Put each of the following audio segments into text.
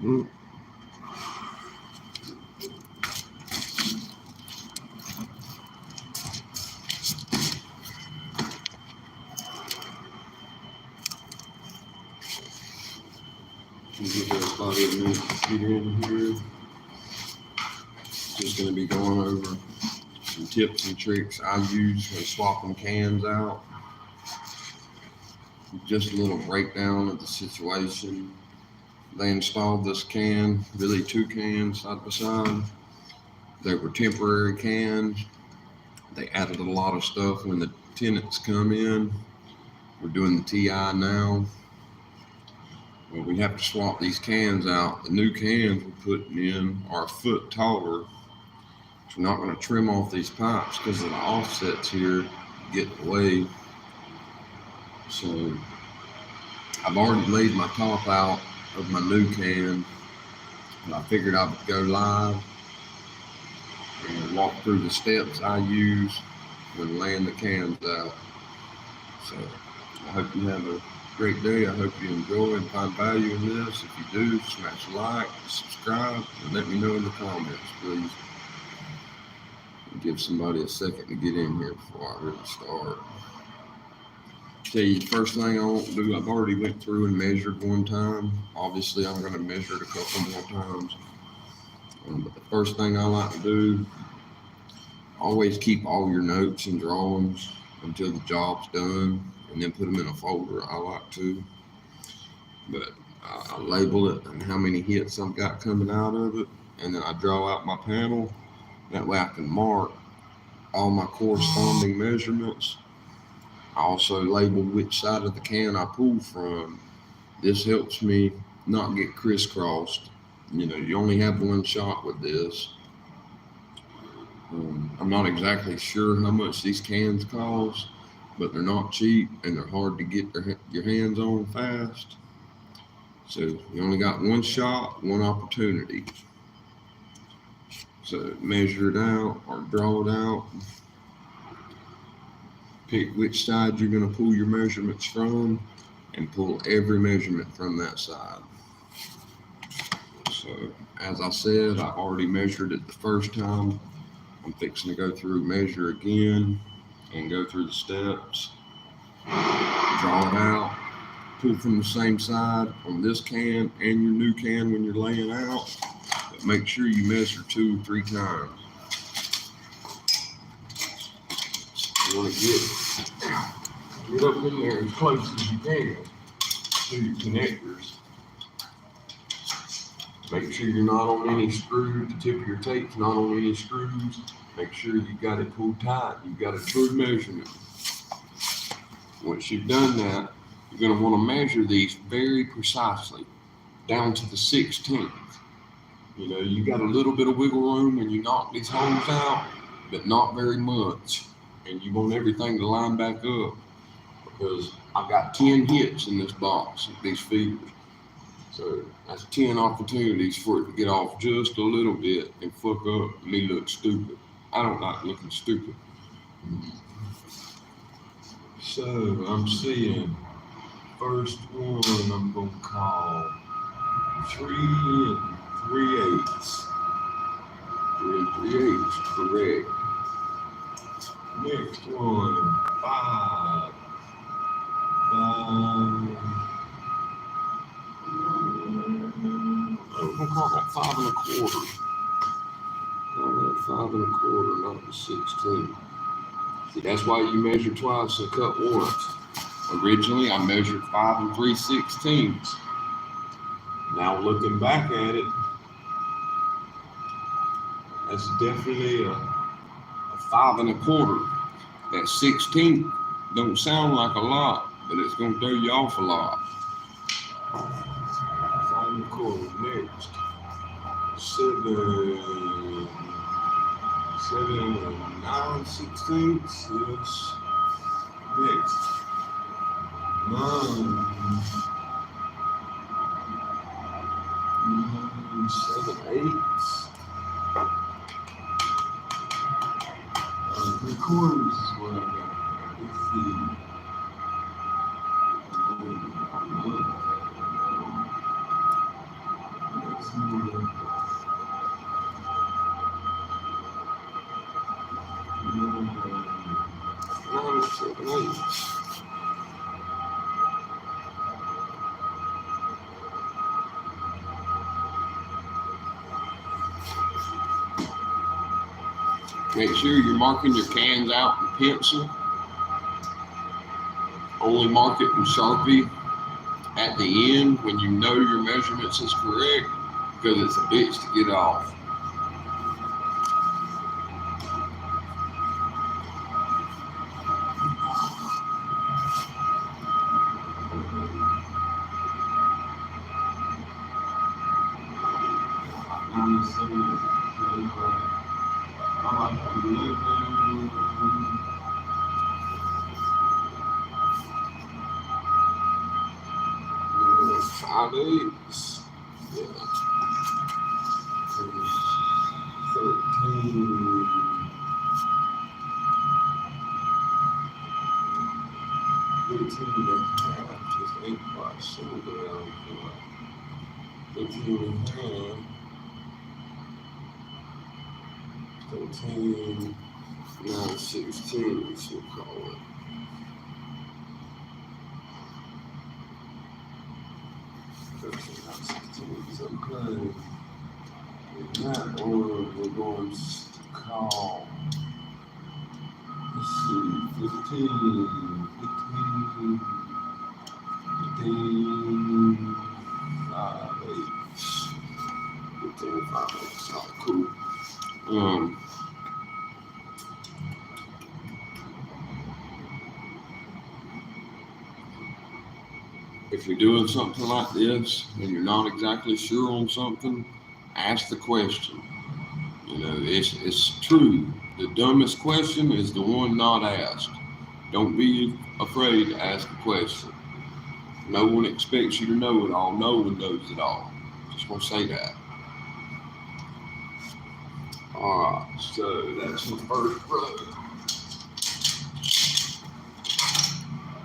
Mm. Give everybody a minute to get in here. Just going to be going over some tips and tricks I use when swapping cans out. Just a little breakdown of the situation. They installed this can, really two cans side by side. They were temporary cans. They added a lot of stuff when the tenants come in. We're doing the TI now. Well, we have to swap these cans out. The new cans we're putting in are a foot taller. So we're not going to trim off these pipes because of the offsets here get in the way. So I've already laid my top out of my new can, and I figured I would go live and walk through the steps I use when laying the cans out. So I hope you have a great day. I hope you enjoy and find value in this. If you do, smash a like, subscribe, and let me know in the comments, please. Give somebody a second to get in here before I really start. Tell you, first thing I want to do, I've already went through and measured one time. Obviously, I'm going to measure it a couple more times. But the first thing I like to do, always keep all your notes and drawings until the job's done, and then put them in a folder. I like to. But I label it and how many hits I've got coming out of it, and then I draw out my panel. That way I can mark all my corresponding measurements. I also label which side of the can I pull from. This helps me not get crisscrossed. You know, you only have one shot with this. I'm not exactly sure how much these cans cost, but they're not cheap and they're hard to get your hands on fast. So you only got one shot, one opportunity. So measure it out or draw it out. Pick which side you're going to pull your measurements from and pull every measurement from that side. So as I said, I already measured it the first time. I'm fixing to go through, measure again, and go through the steps. Draw it out. Pull from the same side on this can and your new can when you're laying out. But make sure you measure 2 or 3 times. You want to get up in there as close as you can to your connectors. Make sure you're not on any screws. The tip of your tape's not on any screws. Make sure you've got it pulled tight. You've got a true measurement. Once you've done that, you're going to want to measure these very precisely down to the 16th. You know, you got a little bit of wiggle room when you knock these holes out, but not very much. And you want everything to line back up because I've got 10 hits in this box with these feeders. So that's 10 opportunities for it to get off just a little bit and fuck up and me look stupid. I don't like looking stupid. So I'm seeing first one I'm going to call 3 3/8. 3 3/8, correct. Next one, 5. 5. We're gonna call that 5 1/4. Call that 5 1/4, not the 16. See, that's why you measure twice and cut once. Originally, I measured 5 3/16. Now looking back at it, that's definitely a 5 1/4. That 16 don't sound like a lot, but it's gonna throw you off a lot. 5 1/4 next. 7 9/16. Yes. Next. 9 7/8. 3/4 is what I got. Let's see. Make sure you're marking your cans out in pencil. Only mark it in Sharpie at the end when you know your measurements is correct, because it's a bitch to get off. Five eighths. Yeah. 13. 13 and a half. Just 8 by shoulder around for 13 and a half. 13, 9, 16, we'll call it. So okay. That one we're going to call, let's see, 15, 5 8. 15, 5 8. Oh, cool. If you're doing something like this and you're not exactly sure on something, ask the question. You know, it's true. The dumbest question is the one not asked. Don't be afraid to ask a question. No one expects you to know it all. No one knows it all. Just want to say that. All right, so that's the first row.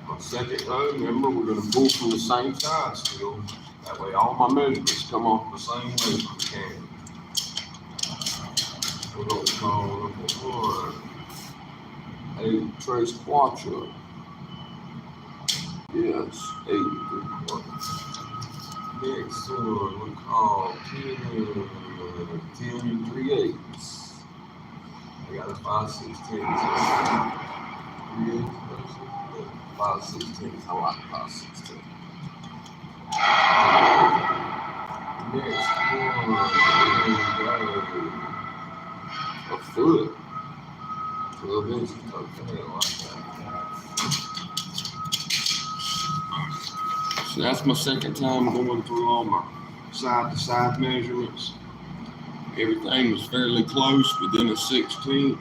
My second row, remember, we're going to pull from the same side still. That way all my measurements come off the same measurement can. We're going to call number 1 8 tres cuatro. Yes, 8 3/4. Next one, we'll call 10 3/8. I got a 5 16. 3/8. 5 16. I like 5 16. Next one, a foot. 12 inches. Okay, I like that. So that's my second time going through all my side-to-side measurements. Everything was fairly close, within a 16th.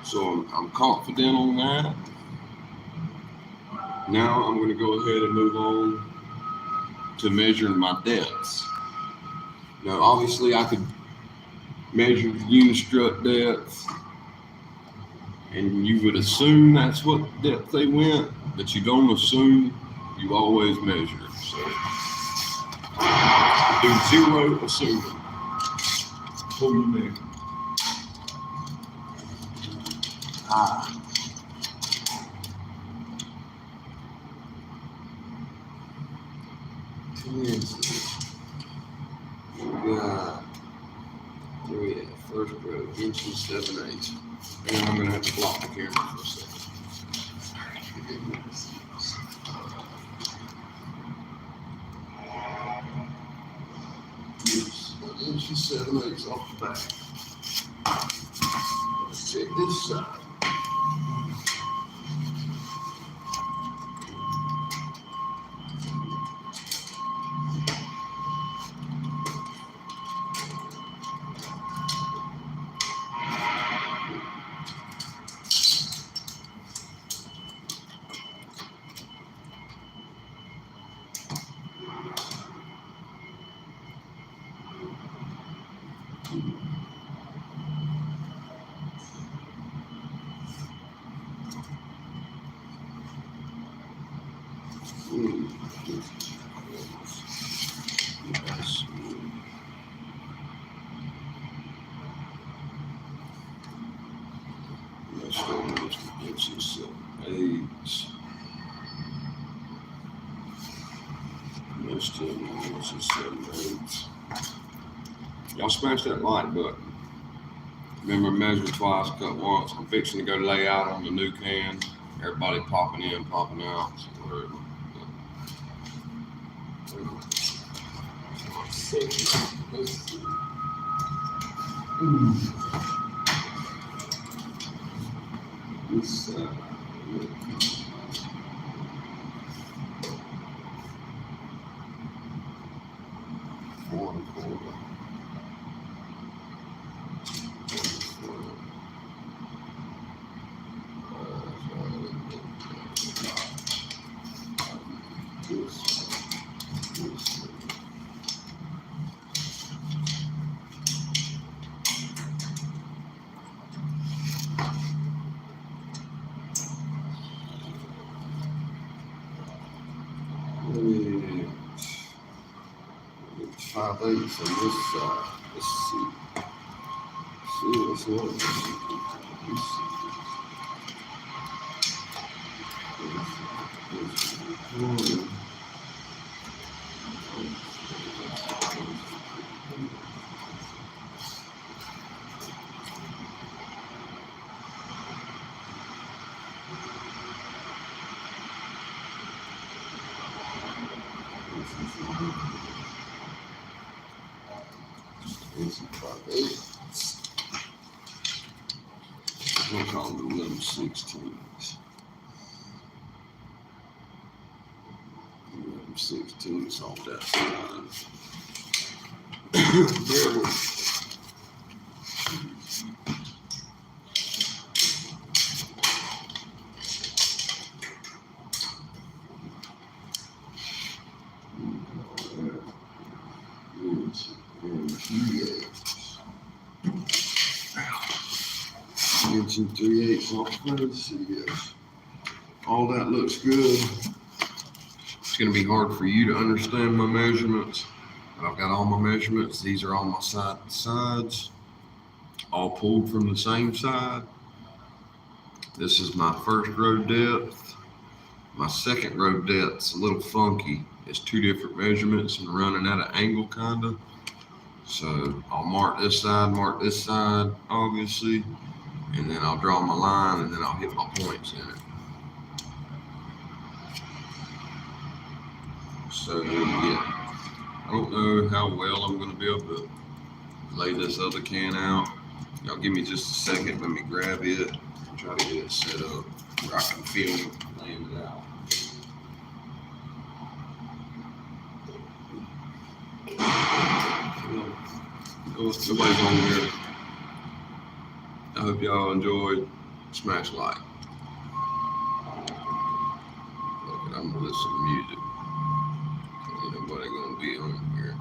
So I'm confident on that. Now I'm going to go ahead and move on to measuring my depths. Now, obviously, I could measure the unistrut depth, and you would assume that's what depth they went, but you don't assume. You always measure it. So do 0 assuming. Pull your neck. 2 inches. Got 3 at first row, inches 7/8. And I'm gonna have to block the camera for a second. Inches 7/8 off the back. Let's check this side. 6, 7, 8. Missed it. 6, 7, 8. Y'all smash that like button. Remember, measure twice, cut once. I'm fixing to go lay out on the new can. Everybody popping in, popping out. This 4 1/4. It's 5/8 on this side. Let's see. What's one. We'll call them 11/16s. 11/16s off that side. There we go. 3/8 off first. Yes. All that looks good. It's going to be hard for you to understand my measurements, but I've got all my measurements. These are all my sides, all pulled from the same side. This is my first row depth. My second row depth's a little funky. It's 2 different measurements and running at an angle kind of. So I'll mark this side, obviously, and then I'll draw my line, and then I'll hit my points in it. So yeah, I don't know how well I'm going to be able to lay this other can out. Y'all give me just a second. Let me grab it and try to get it set up where I can film laying it out. Nobody's on here. I hope y'all enjoyed. Smash like. Look, I'm gonna listen to music. Ain't nobody gonna be on here.